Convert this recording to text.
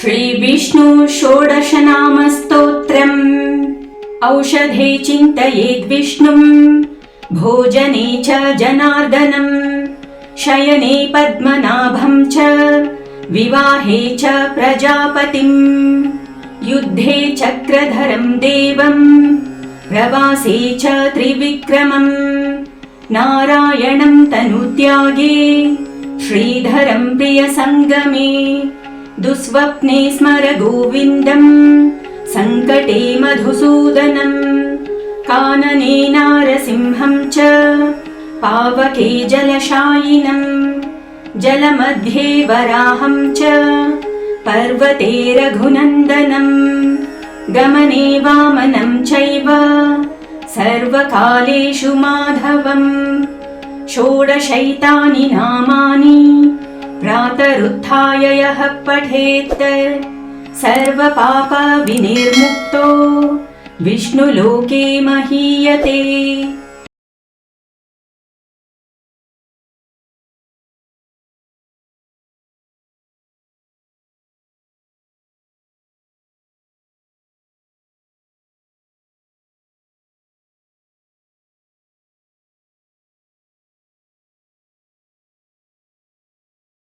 श्रीविष्णु षोडशनामस्तोत्रम्। औषधे चिन्तयेद्विष्णुं, भोजने च जनार्दनं, शयने पद्मनाभं च, विवाहे च प्रजापतिं, युद्धे चक्रधरं देवं, प्रवासे च त्रिविक्रमं, नारायणं तनुत्यागे, श्रीधरं प्रियसङ्गमे, दुःस्वप्ने स्मर गोविन्दं, सङ्कटे मधुसूदनं, कानने नारसिंहं च, पावके जलशायिनं, जलमध्ये वराहं च, पर्वते रघुनन्दनं, गमने वामनं चैव, सर्वकालेषु माधवम्। षोडशैतानि नामानि प्रातरुत्थाय यः पठेत्, सर्वपापविनिर्मुक्तो विष्णुलोके महीयते।